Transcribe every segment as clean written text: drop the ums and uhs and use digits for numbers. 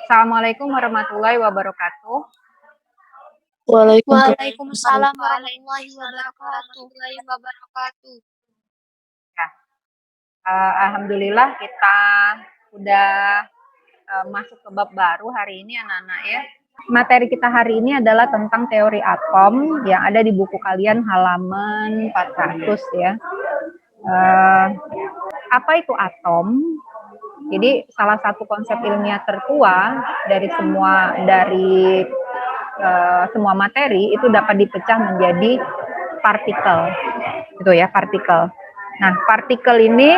Assalamualaikum warahmatullahi wabarakatuh. Waalaikumsalam warahmatullahi wabarakatuh. Ya, alhamdulillah kita udah masuk ke bab baru hari ini anak-anak ya. Materi kita hari ini adalah tentang teori atom yang ada di buku kalian halaman 400 ya. Apa itu atom? Jadi salah satu konsep ilmiah tertua dari semua materi itu dapat dipecah menjadi partikel. Itu ya, partikel. Nah, partikel ini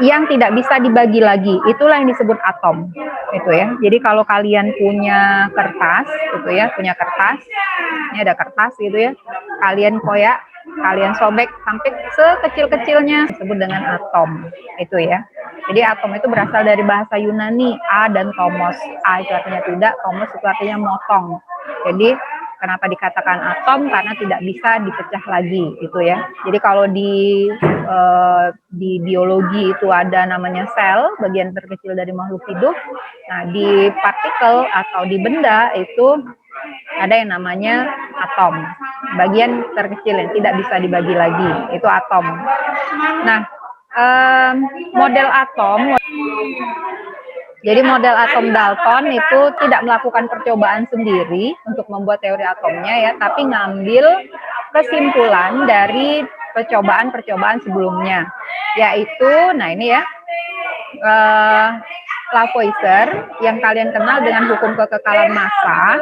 yang tidak bisa dibagi lagi, itulah yang disebut atom. Itu ya. Jadi kalau kalian punya kertas, gitu ya, ini ada kertas gitu ya. Kalian koyak, kalian sobek sampai sekecil-kecilnya disebut dengan atom. Itu ya. Jadi atom itu berasal dari bahasa Yunani, a dan tomos. A itu artinya tidak, tomos itu artinya motong. Jadi kenapa dikatakan atom? Karena tidak bisa dipecah lagi, gitu ya. Jadi kalau di biologi itu ada namanya sel, bagian terkecil dari makhluk hidup. Nah, di partikel atau di benda itu ada yang namanya atom, bagian terkecil yang tidak bisa dibagi lagi, itu atom. Nah, model atom. Jadi model atom Dalton itu tidak melakukan percobaan sendiri untuk membuat teori atomnya ya, tapi ngambil kesimpulan dari percobaan-percobaan sebelumnya, yaitu, nah ini ya, Lavoisier yang kalian kenal dengan hukum kekekalan massa.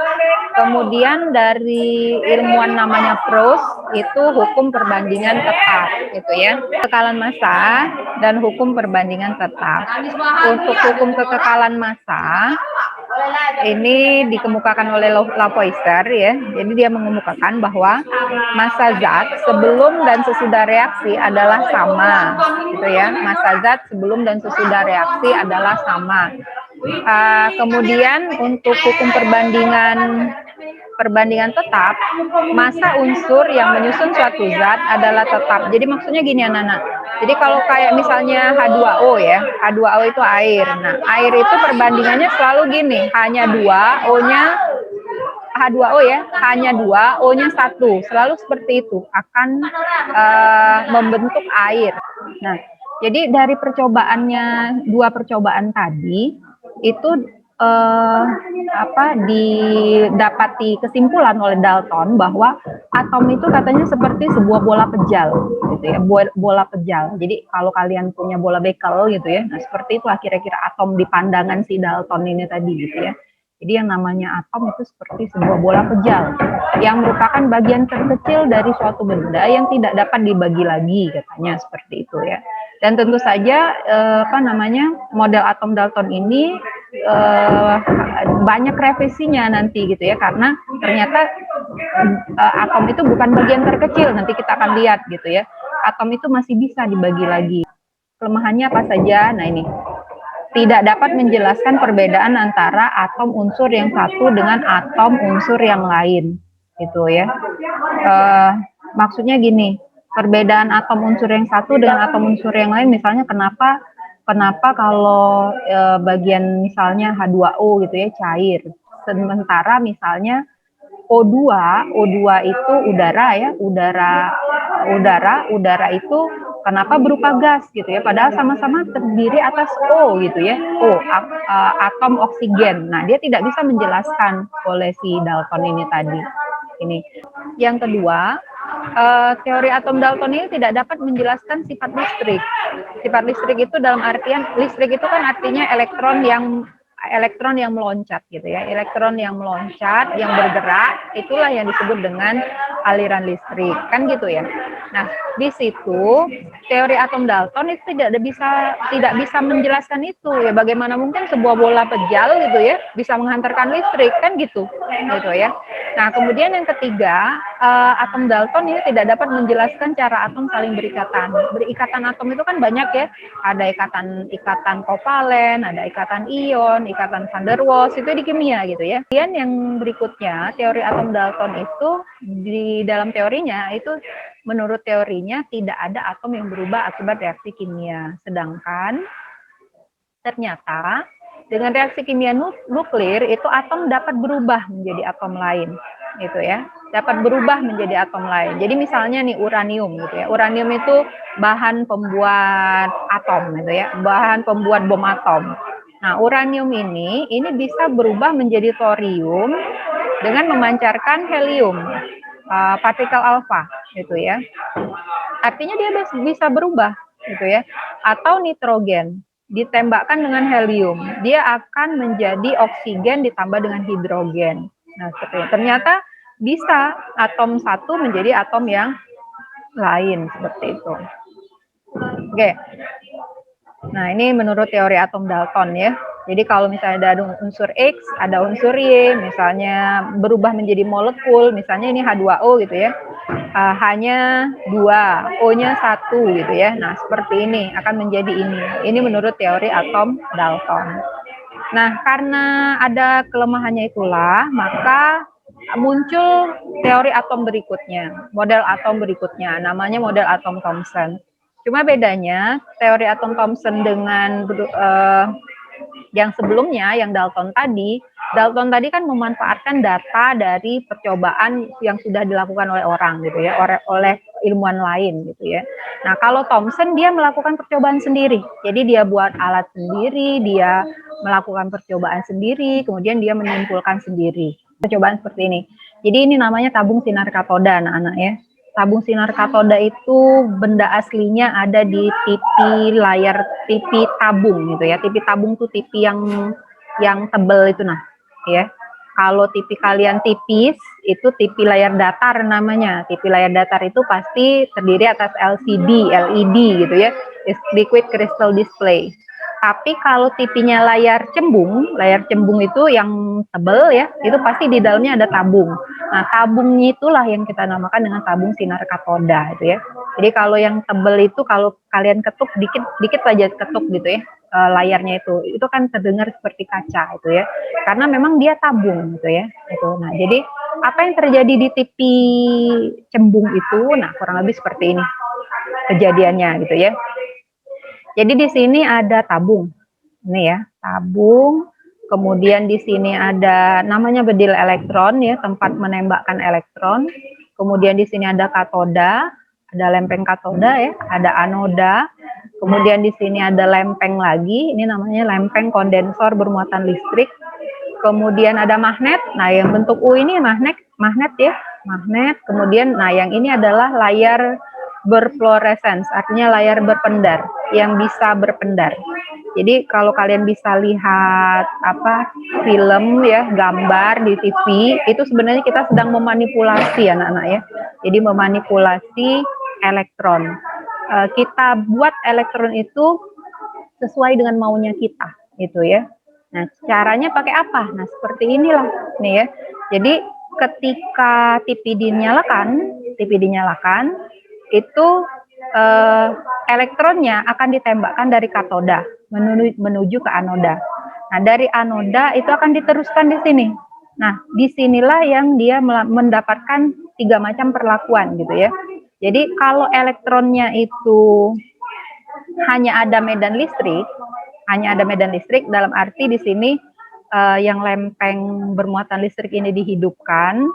Kemudian dari ilmuwan namanya Proust itu hukum perbandingan tetap, gitu ya. Kekekalan massa dan hukum perbandingan tetap. Untuk hukum kekekalan massa ini dikemukakan oleh Lavoisier ya. Jadi dia mengemukakan bahwa massa zat sebelum dan sesudah reaksi adalah sama, gitu ya. Massa zat sebelum dan sesudah reaksi adalah sama. Kemudian untuk hukum perbandingan tetap, massa unsur yang menyusun suatu zat adalah tetap. Jadi maksudnya gini anak-anak. Jadi kalau kayak misalnya H2O ya, H2O itu air. Nah, air itu perbandingannya selalu gini, hanya 2, O-nya H2O ya, hanya 2, O-nya 1. Selalu seperti itu, akan membentuk air. Nah, jadi dari dua percobaan tadi, itu didapati kesimpulan oleh Dalton bahwa atom itu katanya seperti sebuah bola pejal, gitu ya, bola pejal. Jadi kalau kalian punya bola bekel gitu ya, nah seperti itulah kira-kira atom di pandangan si Dalton ini tadi gitu ya. Jadi yang namanya atom itu seperti sebuah bola pejal yang merupakan bagian terkecil dari suatu benda yang tidak dapat dibagi lagi, katanya seperti itu ya. Dan tentu saja model atom Dalton ini banyak revisinya nanti gitu ya, karena ternyata atom itu bukan bagian terkecil, nanti kita akan lihat gitu ya. Atom itu masih bisa dibagi lagi. Kelemahannya apa saja? Nah ini, tidak dapat menjelaskan perbedaan antara atom unsur yang satu dengan atom unsur yang lain, gitu ya. Maksudnya gini, perbedaan atom unsur yang satu dengan atom unsur yang lain, misalnya kenapa kalau bagian misalnya H2O gitu ya cair, sementara misalnya O2 itu udara ya, udara itu kenapa berupa gas gitu ya, padahal sama-sama terdiri atas O gitu ya, atom oksigen. Nah, dia tidak bisa menjelaskan oleh si Dalton ini tadi. Ini. Yang kedua, teori atom Dalton ini tidak dapat menjelaskan sifat listrik. Sifat listrik itu dalam artian, listrik itu kan artinya elektron yang meloncat gitu ya, elektron yang meloncat, yang bergerak, itulah yang disebut dengan aliran listrik, kan gitu ya. Nah, di situ teori atom Dalton itu tidak bisa menjelaskan itu ya. Bagaimana mungkin sebuah bola pejal gitu ya bisa menghantarkan listrik, kan gitu ya. Nah, kemudian yang ketiga, atom Dalton ini tidak dapat menjelaskan cara atom saling berikatan. Berikatan atom itu kan banyak ya, ada ikatan kovalen, ada ikatan ion, ikatan van der Waals, itu di kimia gitu ya. Kemudian yang berikutnya, teori atom Dalton itu di dalam teorinya itu, menurut teorinya tidak ada atom yang berubah akibat reaksi kimia. Sedangkan ternyata dengan reaksi kimia nuklir itu atom dapat berubah menjadi atom lain, gitu ya. Dapat berubah menjadi atom lain. Jadi misalnya nih uranium gitu ya. Uranium itu bahan pembuat atom gitu ya, bahan pembuat bom atom. Nah, uranium ini bisa berubah menjadi thorium dengan memancarkan helium, partikel alfa gitu ya. Artinya dia bisa berubah gitu ya. Atau nitrogen ditembakkan dengan helium, dia akan menjadi oksigen ditambah dengan hidrogen. Nah, seperti itu. Ternyata bisa atom satu menjadi atom yang lain seperti itu. Oke. Nah, ini menurut teori atom Dalton ya. Jadi kalau misalnya ada unsur X, ada unsur Y, misalnya berubah menjadi molekul, misalnya ini H2O gitu ya. H-nya 2, O-nya 1 gitu ya. Nah, seperti ini akan menjadi ini. Ini menurut teori atom Dalton. Nah, karena ada kelemahannya itulah, maka muncul teori atom berikutnya, model atom berikutnya, namanya model atom Thomson. Cuma bedanya teori atom Thomson dengan yang sebelumnya, yang Dalton tadi kan memanfaatkan data dari percobaan yang sudah dilakukan oleh orang gitu ya, oleh ilmuwan lain gitu ya. Nah, kalau Thomson dia melakukan percobaan sendiri. Jadi dia buat alat sendiri, dia melakukan percobaan sendiri, kemudian dia menyimpulkan sendiri. Percobaan seperti ini. Jadi ini namanya tabung sinar katoda anak-anak ya. Tabung sinar katoda itu benda aslinya ada di TV layar TV tabung gitu ya. TV tabung tuh TV yang tebel itu nah, ya. Kalau TV kalian tipis, itu TV layar datar namanya. TV layar datar itu pasti terdiri atas LCD, LED gitu ya. Liquid Crystal Display. Tapi kalau TV-nya layar cembung itu yang tebel ya, itu pasti di dalamnya ada tabung. Nah, tabungnya itulah yang kita namakan dengan tabung sinar katoda gitu ya. Jadi kalau yang tebel itu kalau kalian ketuk dikit aja ketuk gitu ya, layarnya itu kan terdengar seperti kaca itu ya. Karena memang dia tabung gitu ya. Itu. Nah, jadi apa yang terjadi di TV cembung itu, nah kurang lebih seperti ini kejadiannya gitu ya. Jadi di sini ada tabung. Ini ya, tabung. Kemudian di sini ada namanya bedil elektron ya, tempat menembakkan elektron. Kemudian di sini ada katoda, ada lempeng katoda ya, ada anoda. Kemudian di sini ada lempeng lagi, ini namanya lempeng kondensor bermuatan listrik. Kemudian ada magnet. Nah, yang bentuk U ini magnet ya, magnet. Kemudian nah yang ini adalah layar berfluorescens, artinya layar berpendar yang bisa berpendar. Jadi kalau kalian bisa lihat film ya, gambar di TV, itu sebenarnya kita sedang memanipulasi anak-anak ya. Jadi memanipulasi elektron. Kita buat elektron itu sesuai dengan maunya kita, gitu ya. Nah, caranya pakai apa? Nah, seperti inilah nih ya. Jadi ketika TV dinyalakan, itu elektronnya akan ditembakkan dari katoda menuju ke anoda. Nah, dari anoda itu akan diteruskan di sini. Nah, disinilah yang dia mendapatkan 3 macam perlakuan gitu ya. Jadi kalau elektronnya itu hanya ada medan listrik dalam arti di sini yang lempeng bermuatan listrik ini dihidupkan,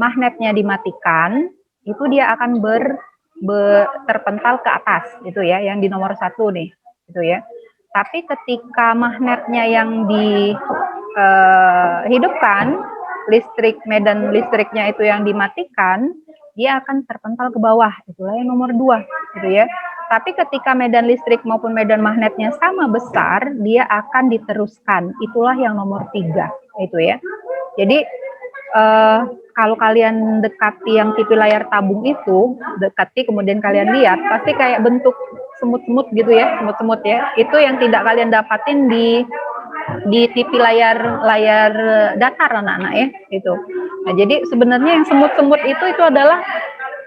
magnetnya dimatikan, itu dia akan terpental ke atas gitu ya, yang di nomor 1 nih gitu ya. Tapi ketika magnetnya yang dihidupkan, medan listriknya itu yang dimatikan, dia akan terpental ke bawah, itulah yang nomor 2 gitu ya. Tapi ketika medan listrik maupun medan magnetnya sama besar, dia akan diteruskan, itulah yang nomor 3 itu ya. Jadi kalau kalian dekati yang TV layar tabung itu, dekati kemudian kalian lihat, pasti kayak bentuk semut-semut gitu ya, semut-semut ya. Itu yang tidak kalian dapatin di TV layar datar anak-anak ya, gitu. Nah, jadi sebenarnya yang semut-semut itu adalah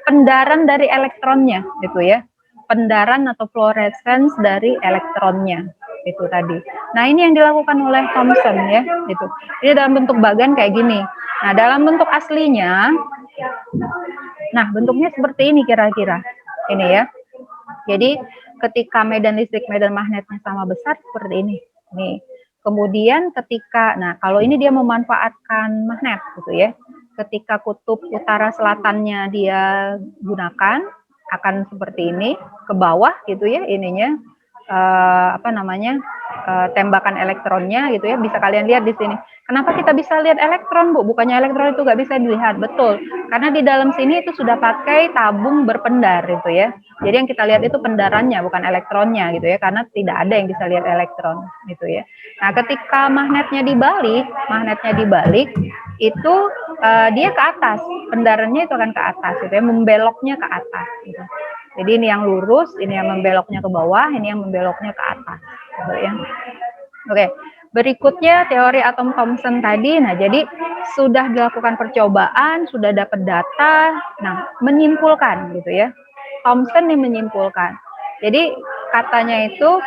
pendaran dari elektronnya, gitu ya. Pendaran atau fluorescence dari elektronnya itu tadi. Nah, ini yang dilakukan oleh Thomson ya, gitu. Ini dalam bentuk bagan kayak gini. Nah, dalam bentuk aslinya, nah bentuknya seperti ini kira-kira. Ini ya. Jadi ketika medan listrik, medan magnetnya sama besar seperti ini. Nih. Kemudian ketika, nah kalau ini dia memanfaatkan magnet gitu ya. Ketika kutub utara selatannya dia gunakan, akan seperti ini ke bawah gitu ya ininya tembakan elektronnya gitu ya, bisa kalian lihat di sini. Kenapa kita bisa lihat elektron, Bu? Bukannya elektron itu nggak bisa dilihat? Betul, karena di dalam sini itu sudah pakai tabung berpendar gitu ya. Jadi yang kita lihat itu pendarannya, bukan elektronnya gitu ya, karena tidak ada yang bisa lihat elektron gitu ya. Nah, ketika magnetnya dibalik itu dia ke atas, pendarannya itu akan ke atas gitu ya, membeloknya ke atas gitu. Jadi ini yang lurus, ini yang membeloknya ke bawah, ini yang membeloknya ke atas gitu ya. Oke, berikutnya teori atom Thomson tadi. Nah, jadi sudah dilakukan percobaan, sudah dapat data, nah menyimpulkan gitu ya. Thomson nih menyimpulkan. Jadi katanya itu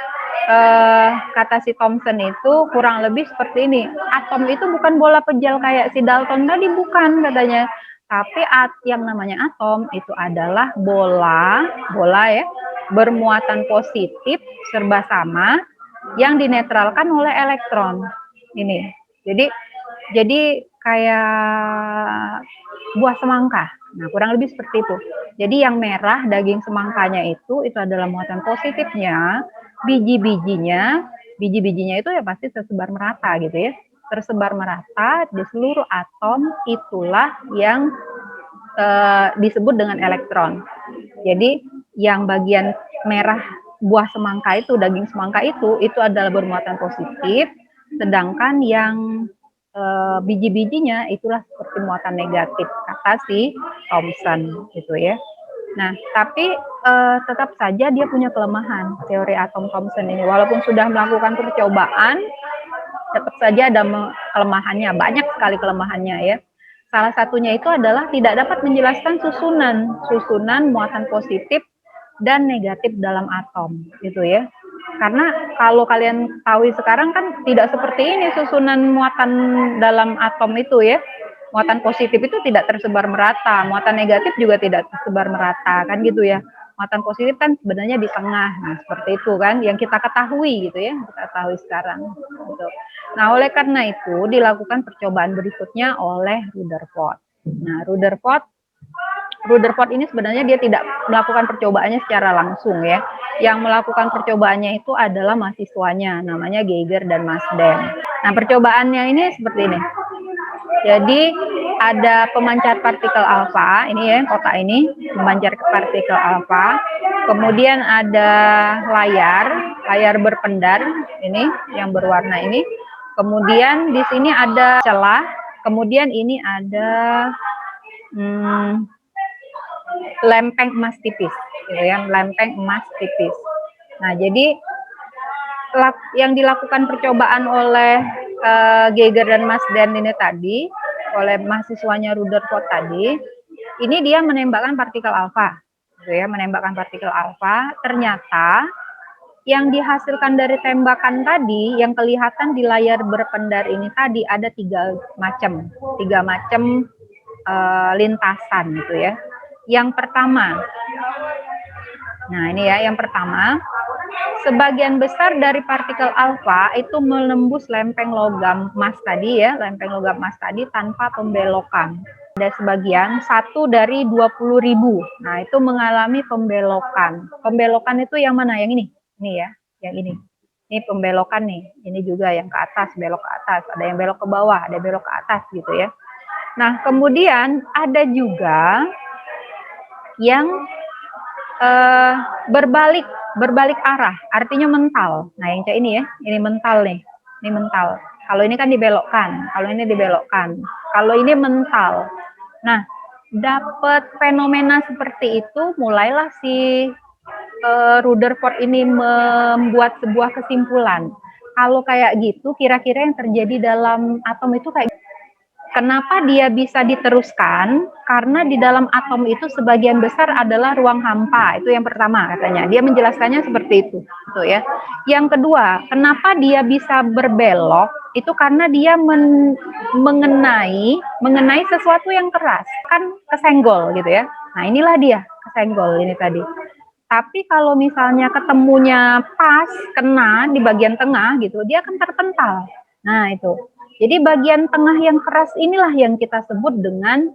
kata si Thomson itu kurang lebih seperti ini. Atom itu bukan bola pejal kayak si Dalton tadi, bukan katanya. Tapi yang namanya atom itu adalah bola ya, bermuatan positif serba sama yang dinetralkan oleh elektron. Ini. Jadi kayak buah semangka. Nah, kurang lebih seperti itu. Jadi yang merah daging semangkanya itu adalah muatan positifnya, biji-bijinya itu ya pasti tersebar merata gitu ya. Tersebar merata di seluruh atom, itulah yang disebut dengan elektron. Jadi yang bagian merah buah semangka itu, daging semangka itu adalah bermuatan positif, sedangkan yang biji-bijinya itulah seperti muatan negatif, kata si Thomson gitu ya. Nah, tapi tetap saja dia punya kelemahan, teori atom Thomson ini. Walaupun sudah melakukan percobaan, tetap saja ada kelemahannya, banyak sekali kelemahannya ya. Salah satunya itu adalah tidak dapat menjelaskan susunan muatan positif dan negatif dalam atom gitu ya. Karena kalau kalian tahu sekarang kan tidak seperti ini susunan muatan dalam atom itu ya. Muatan positif itu tidak tersebar merata, muatan negatif juga tidak tersebar merata kan gitu ya. Muatan positif kan sebenarnya di tengah, nah seperti itu kan yang kita ketahui gitu ya, kita ketahui sekarang. Gitu. Nah, oleh karena itu dilakukan percobaan berikutnya oleh Rutherford. Nah, Rutherford ini sebenarnya dia tidak melakukan percobaannya secara langsung ya. Yang melakukan percobaannya itu adalah mahasiswanya, namanya Geiger dan Marsden. Nah, percobaannya ini seperti ini. Jadi ada pemancar partikel alfa, ini ya kotak ini, pemancar partikel alfa. Kemudian ada layar berpendar, ini yang berwarna ini. Kemudian di sini ada celah, kemudian ini ada lempeng emas tipis, gitu ya, lempeng emas tipis. Nah, jadi yang dilakukan percobaan oleh Geiger dan Marsden ini tadi, oleh mahasiswanya Rutherford tadi, ini dia menembakkan partikel alfa, gitu ya, menembakkan partikel alfa. Ternyata yang dihasilkan dari tembakan tadi, yang kelihatan di layar berpendar ini tadi ada tiga macam lintasan gitu ya. Yang pertama, nah ini ya, yang pertama, sebagian besar dari partikel alfa itu menembus lempeng logam emas tadi ya, lempeng logam emas tadi tanpa pembelokan. Ada sebagian 1 dari 20.000. Nah, itu mengalami pembelokan. Pembelokan itu yang mana? Yang ini. Ini ya, yang ini. Ini pembelokan nih. Ini juga yang ke atas, belok ke atas. Ada yang belok ke bawah, ada yang belok ke atas gitu ya. Nah, kemudian ada juga yang berbalik arah, artinya mental. Nah, yang kayak ini ya, ini mental nih. Ini mental. Kalau ini kan dibelokkan, kalau ini dibelokkan. Kalau ini mental. Nah, dapat fenomena seperti itu, mulailah si Rutherford ini membuat sebuah kesimpulan. Kalau kayak gitu, kira-kira yang terjadi dalam atom itu kayak kenapa dia bisa diteruskan? Karena di dalam atom itu sebagian besar adalah ruang hampa. Itu yang pertama katanya. Dia menjelaskannya seperti itu, gitu ya. Yang kedua, kenapa dia bisa berbelok? Itu karena dia mengenai sesuatu yang keras, kan kesenggol gitu ya. Nah, inilah dia kesenggol ini tadi. Tapi kalau misalnya ketemunya pas, kena di bagian tengah gitu, dia akan terpental. Nah itu. Jadi bagian tengah yang keras inilah yang kita sebut dengan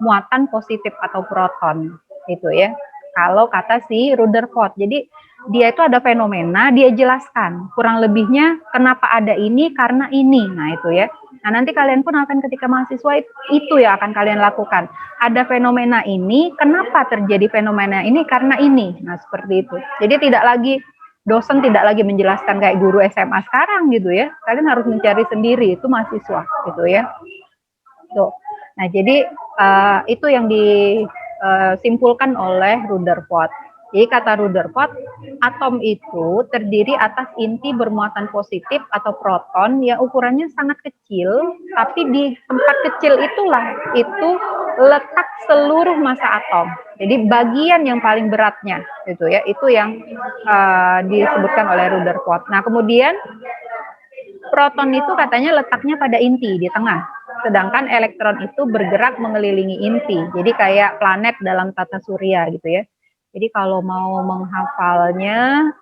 muatan positif atau proton. Itu ya. Kalau kata si Rutherford. Jadi dia itu ada fenomena, dia jelaskan. Kurang lebihnya kenapa ada ini, karena ini. Nah itu ya. Nah nanti kalian pun akan ketika mahasiswa itu ya akan kalian lakukan. Ada fenomena ini, kenapa terjadi fenomena ini, karena ini. Nah seperti itu. Jadi tidak lagi dosen tidak lagi menjelaskan kayak guru SMA sekarang gitu ya. Kalian harus mencari sendiri, itu mahasiswa gitu ya. Tuh. Nah, jadi itu yang disimpulkan oleh Rutherford. Jadi kata Rutherford, atom itu terdiri atas inti bermuatan positif atau proton yang ukurannya sangat kecil, tapi di tempat kecil itulah itu letak seluruh massa atom. Jadi bagian yang paling beratnya itu ya, itu yang disebutkan oleh Rutherford. Nah, kemudian proton itu katanya letaknya pada inti di tengah, sedangkan elektron itu bergerak mengelilingi inti. Jadi kayak planet dalam tata surya gitu ya. Jadi kalau mau menghafalnya,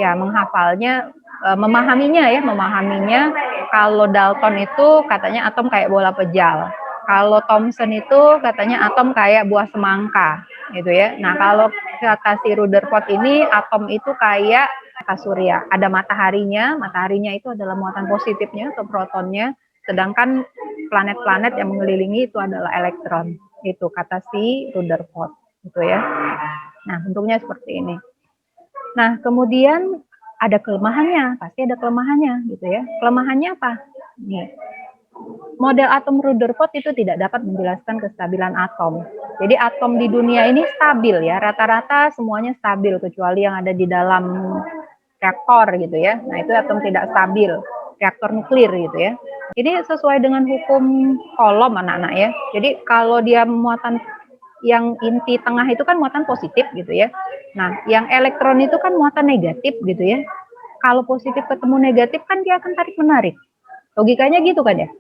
ya menghafalnya, memahaminya kalau Dalton itu katanya atom kayak bola pejal. Kalau Thomson itu katanya atom kayak buah semangka gitu ya. Nah, kalau kata si Rutherford ini atom itu kayak tata surya. Ada mataharinya itu adalah muatan positifnya atau protonnya, sedangkan planet-planet yang mengelilingi itu adalah elektron. Itu kata si Rutherford gitu ya. Nah, bentuknya seperti ini. Nah, kemudian ada kelemahannya, pasti ada kelemahannya gitu ya. Kelemahannya apa? Nih, model atom Rutherford itu tidak dapat menjelaskan kestabilan atom. Jadi atom di dunia ini stabil ya, rata-rata semuanya stabil kecuali yang ada di dalam reaktor gitu ya. Nah, itu atom tidak stabil, reaktor nuklir gitu ya. Jadi sesuai dengan hukum Coulomb anak-anak ya. Jadi kalau dia muatan yang inti tengah itu kan muatan positif gitu ya. Nah, yang elektron itu kan muatan negatif gitu ya. Kalau positif ketemu negatif kan dia akan tarik menarik. Logikanya gitu kan ya.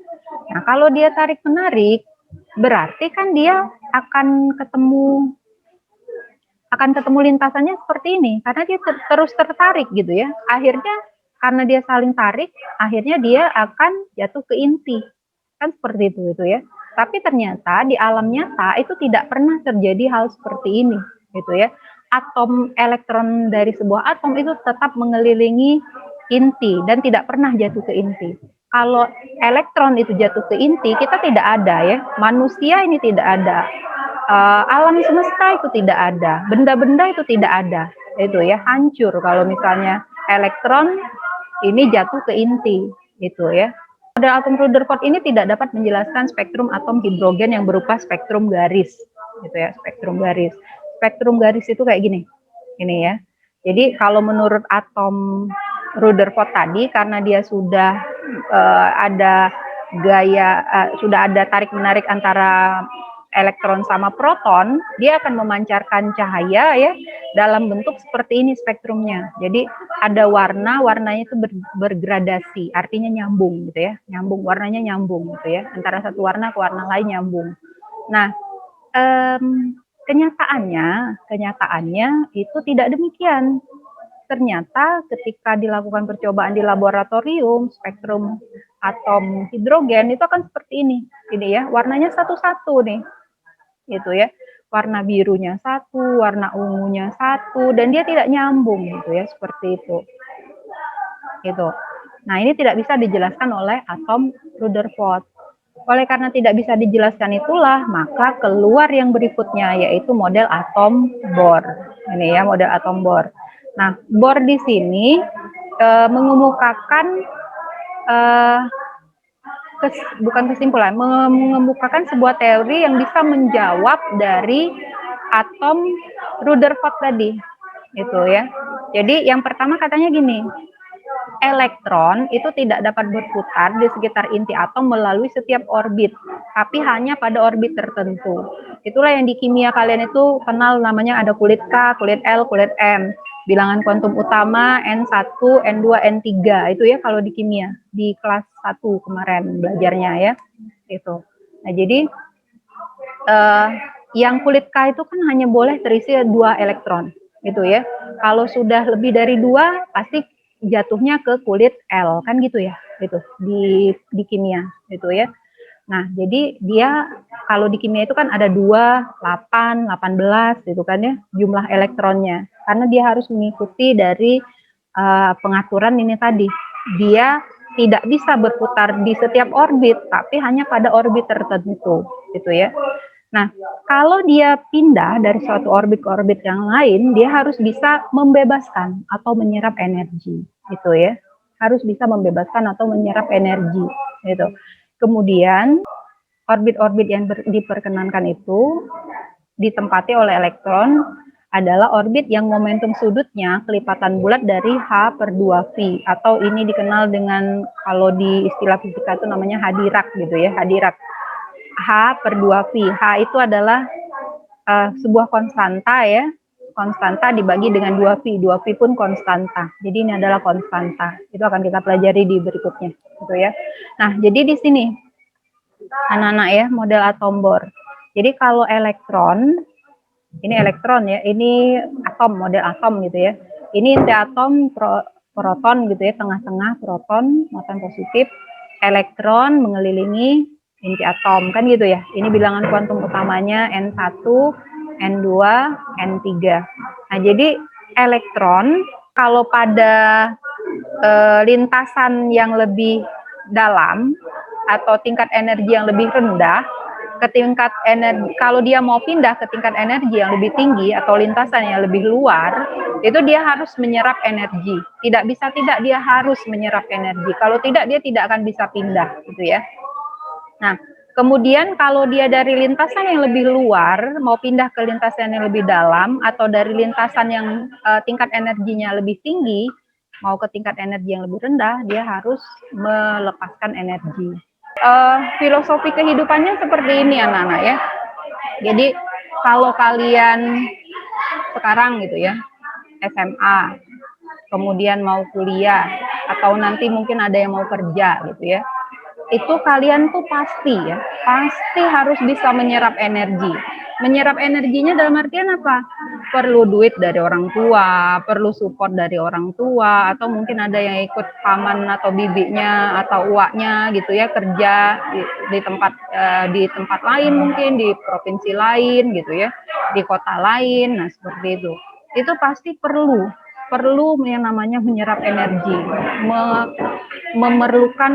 Nah, kalau dia tarik menarik berarti kan dia akan ketemu lintasannya seperti ini karena dia terus tertarik gitu ya. Akhirnya karena dia saling tarik, akhirnya dia akan jatuh ke inti. Kan seperti itu gitu ya. Tapi ternyata di alam nyata itu tidak pernah terjadi hal seperti ini gitu ya. Atom elektron dari sebuah atom itu tetap mengelilingi inti dan tidak pernah jatuh ke inti. Kalau elektron itu jatuh ke inti, kita tidak ada ya. Manusia ini tidak ada. Alam semesta itu tidak ada, benda-benda itu tidak ada, itu ya hancur kalau misalnya elektron ini jatuh ke inti, itu ya. Model atom Rutherford ini tidak dapat menjelaskan spektrum atom hidrogen yang berupa spektrum garis, gitu ya, spektrum garis. Spektrum garis itu kayak gini, ini ya. Jadi kalau menurut atom Rutherford tadi, karena dia sudah ada sudah ada tarik menarik antara elektron sama proton, dia akan memancarkan cahaya ya dalam bentuk seperti ini spektrumnya. Jadi ada warnanya itu bergradasi, artinya nyambung gitu ya, nyambung, warnanya nyambung gitu ya, antara satu warna ke warna lain nyambung. Nah, kenyataannya itu tidak demikian. Ternyata ketika dilakukan percobaan di laboratorium, spektrum atom hidrogen itu akan seperti ini ya, warnanya satu-satu nih, gitu ya, warna birunya satu, warna ungunya satu, dan dia tidak nyambung gitu ya, seperti itu. Gitu. Nah, ini tidak bisa dijelaskan oleh atom Rutherford. Oleh karena tidak bisa dijelaskan itulah, maka keluar yang berikutnya yaitu model atom Bohr. Ini ya, model atom Bohr. Nah, Bohr di sini mengemukakan bukan kesimpulan, mengemukakan sebuah teori yang bisa menjawab dari atom Rutherford tadi, itu ya. Jadi yang pertama katanya gini, elektron itu tidak dapat berputar di sekitar inti atom melalui setiap orbit, tapi hanya pada orbit tertentu. Itulah yang di kimia kalian itu kenal namanya ada kulit K, kulit L, kulit M. Bilangan kuantum utama N1, N2, N3 itu ya kalau di kimia di kelas 1 kemarin belajarnya ya itu. Nah, jadi yang kulit K itu kan hanya boleh terisi 2 elektron gitu ya. Kalau sudah lebih dari 2 pasti jatuhnya ke kulit L, kan gitu ya, gitu, di kimia, gitu ya. Nah, jadi dia kalau di kimia itu kan ada 2, 8, 18 gitu kan ya, jumlah elektronnya. Karena dia harus mengikuti dari pengaturan ini tadi. Dia tidak bisa berputar di setiap orbit, tapi hanya pada orbit tertentu, gitu ya. Nah, kalau dia pindah dari suatu orbit ke orbit yang lain, dia harus bisa membebaskan atau menyerap energi, gitu ya. Harus bisa membebaskan atau menyerap energi, gitu. Kemudian orbit-orbit yang diperkenankan itu ditempati oleh elektron adalah orbit yang momentum sudutnya kelipatan bulat dari H per 2V atau ini dikenal dengan kalau di istilah fisika itu namanya hadirak gitu ya, hadirak. H per 2V. H itu adalah sebuah konstanta ya, konstanta dibagi dengan 2V. 2V pun konstanta. Jadi ini adalah konstanta. Itu akan kita pelajari di berikutnya gitu ya. Nah, jadi di sini anak-anak ya, model atom Bohr. Jadi kalau elektron, ini elektron ya, ini atom, model atom gitu ya. Ini inti atom proton gitu ya, tengah-tengah proton, muatan positif, elektron mengelilingi inti atom, kan gitu ya. Ini bilangan kuantum utamanya N1, N2, N3. Nah, jadi elektron kalau pada lintasan yang lebih dalam atau tingkat energi yang lebih rendah, ke tingkat energi, kalau dia mau pindah ke tingkat energi yang lebih tinggi atau lintasan yang lebih luar, itu dia harus menyerap energi. Tidak bisa tidak, dia harus menyerap energi. Kalau tidak, dia tidak akan bisa pindah, gitu ya. Nah, kemudian kalau dia dari lintasan yang lebih luar, mau pindah ke lintasan yang lebih dalam, atau dari lintasan yang tingkat energinya lebih tinggi, mau ke tingkat energi yang lebih rendah, dia harus melepaskan energi. Filosofi kehidupannya seperti ini anak-anak ya. Jadi kalau kalian sekarang gitu ya, SMA, kemudian mau kuliah, atau nanti mungkin ada yang mau kerja gitu ya, itu kalian tuh pasti ya, pasti harus bisa menyerap energi. Menyerap energinya dalam artian apa? Perlu duit dari orang tua, perlu support dari orang tua, atau mungkin ada yang ikut paman atau bibinya atau uaknya gitu ya, kerja di tempat lain, mungkin di provinsi lain gitu ya, di kota lain. Nah, seperti itu. Itu pasti perlu yang namanya menyerap energi, memerlukan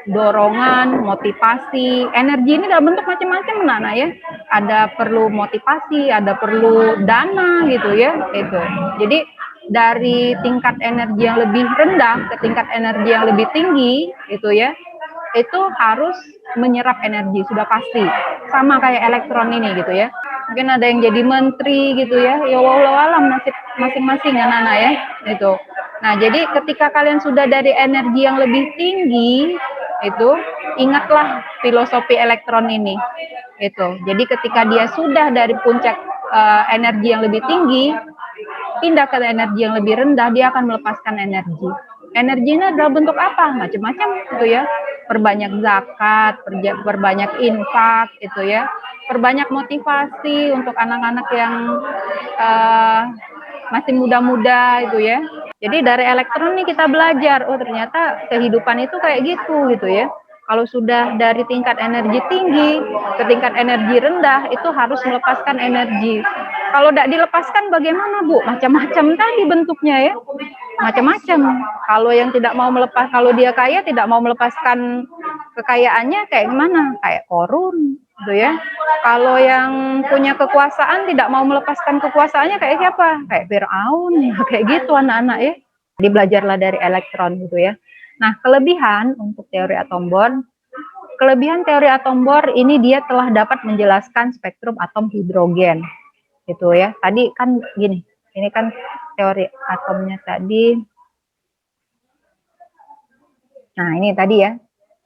dorongan, motivasi. Energi ini dalam bentuk macam-macam Nana ya. Ada perlu motivasi, ada perlu dana gitu ya, itu. Jadi dari tingkat energi yang lebih rendah ke tingkat energi yang lebih tinggi itu ya, itu harus menyerap energi, sudah pasti. Sama kayak elektron ini gitu ya. Mungkin ada yang jadi menteri gitu ya, ya wallahu alam nasib masing-masing anak-anak ya, itu. Nah, jadi ketika kalian sudah dari energi yang lebih tinggi, itu ingatlah filosofi elektron ini. Itu. Jadi ketika dia sudah dari puncak energi yang lebih tinggi, pindah ke energi yang lebih rendah, dia akan melepaskan energi. Energinya adalah bentuk apa? Macam-macam gitu ya. Perbanyak zakat, perbanyak infak itu ya. Perbanyak motivasi untuk anak-anak yang masih muda-muda itu ya. Jadi dari elektron nih kita belajar, oh ternyata kehidupan itu kayak gitu ya. Kalau sudah dari tingkat energi tinggi ke tingkat energi rendah, itu harus melepaskan energi. Kalau tidak dilepaskan bagaimana Bu? Macam-macam tadi bentuknya ya. Macam-macam. Kalau yang tidak mau melepas, kalau dia kaya tidak mau melepaskan kekayaannya kayak gimana? Kayak korun gitu ya. Kalau yang punya kekuasaan tidak mau melepaskan kekuasaannya kayak siapa? Kayak Firaun, kayak gitu anak-anak ya. Jadi belajarlah dari elektron gitu ya. Nah, kelebihan untuk teori atom Bohr, kelebihan teori atom Bohr ini dia telah dapat menjelaskan spektrum atom hidrogen. Gitu ya. Tadi kan gini, ini kan teori atomnya tadi. Nah, ini tadi ya.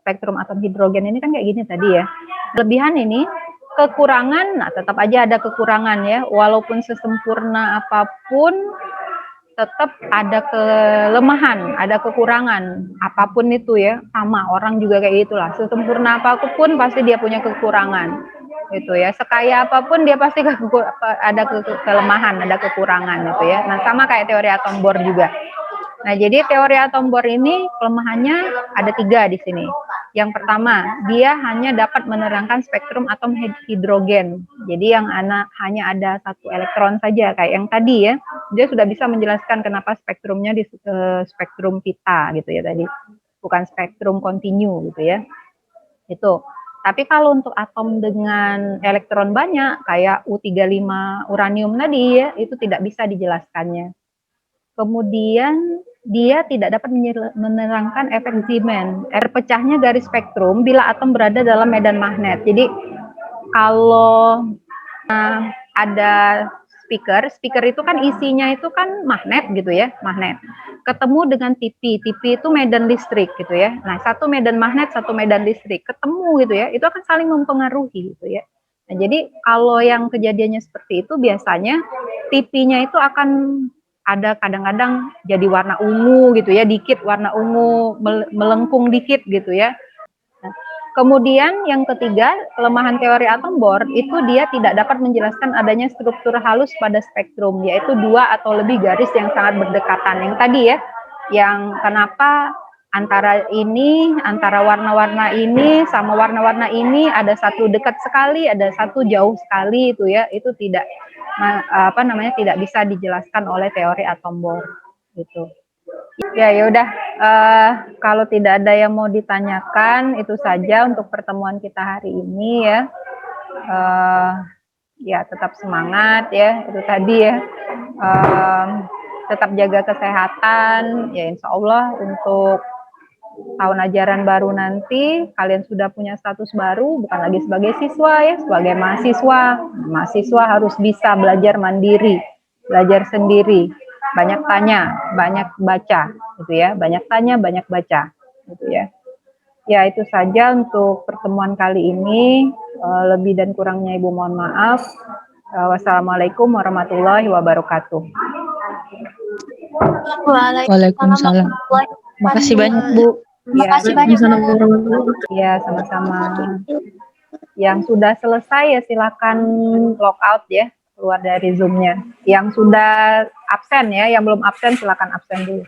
Spektrum atom hidrogen ini kan kayak gini tadi ya. Kelebihan ini, kekurangan, nah tetap aja ada kekurangan ya. Walaupun sesempurna apapun, tetap ada kelemahan, ada kekurangan. Apapun itu ya, sama orang juga kayak gitulah. Sesempurna apapun pasti dia punya kekurangan. gitu ya. Sekaya apapun dia pasti ada kelemahan, ada kekurangan gitu ya. Nah, sama kayak teori atom Bohr juga. Nah, jadi teori atom Bohr ini kelemahannya ada 3 di sini. Yang pertama, dia hanya dapat menerangkan spektrum atom hidrogen. Jadi yang hanya ada 1 elektron saja kayak yang tadi ya. Dia sudah bisa menjelaskan kenapa spektrumnya di spektrum pita gitu ya tadi. Bukan spektrum kontinu gitu ya. Itu. Tapi kalau untuk atom dengan elektron banyak kayak U35 uranium tadi ya, itu tidak bisa dijelaskannya. Kemudian dia tidak dapat menerangkan efek Zeeman, pecahnya garis spektrum bila atom berada dalam medan magnet. Jadi kalau ada speaker itu kan isinya itu kan magnet gitu ya, magnet. Ketemu dengan TV itu medan listrik gitu ya. Nah, satu medan magnet, satu medan listrik ketemu gitu ya, itu akan saling mempengaruhi gitu ya. Nah, jadi kalau yang kejadiannya seperti itu biasanya TV-nya itu akan ada kadang-kadang jadi warna ungu gitu ya, dikit warna ungu, melengkung dikit gitu ya. Kemudian yang ketiga, kelemahan teori atom Bohr itu dia tidak dapat menjelaskan adanya struktur halus pada spektrum, yaitu 2 atau lebih garis yang sangat berdekatan. Yang tadi ya, yang kenapa antara warna-warna ini sama warna-warna ini ada satu dekat sekali, ada satu jauh sekali itu ya, itu tidak tidak bisa dijelaskan oleh teori atom Bohr gitu. Ya, udah. Kalau tidak ada yang mau ditanyakan, itu saja untuk pertemuan kita hari ini ya. Ya, tetap semangat ya. Itu tadi ya. Tetap jaga kesehatan. Ya, insya Allah untuk tahun ajaran baru nanti kalian sudah punya status baru, bukan lagi sebagai siswa ya, sebagai mahasiswa. Mahasiswa harus bisa belajar mandiri, belajar sendiri. Banyak tanya, banyak baca, gitu ya. Banyak tanya, banyak baca, gitu ya. Ya, itu saja untuk pertemuan kali ini. Lebih dan kurangnya Ibu mohon maaf. Wassalamualaikum warahmatullahi wabarakatuh. Waalaikumsalam. Makasih banyak, Bu. Makasih banyak. Ya, sama-sama. Yang sudah selesai ya silakan log out ya, keluar dari Zoom-nya. Yang sudah absen ya, yang belum absen silakan absen dulu.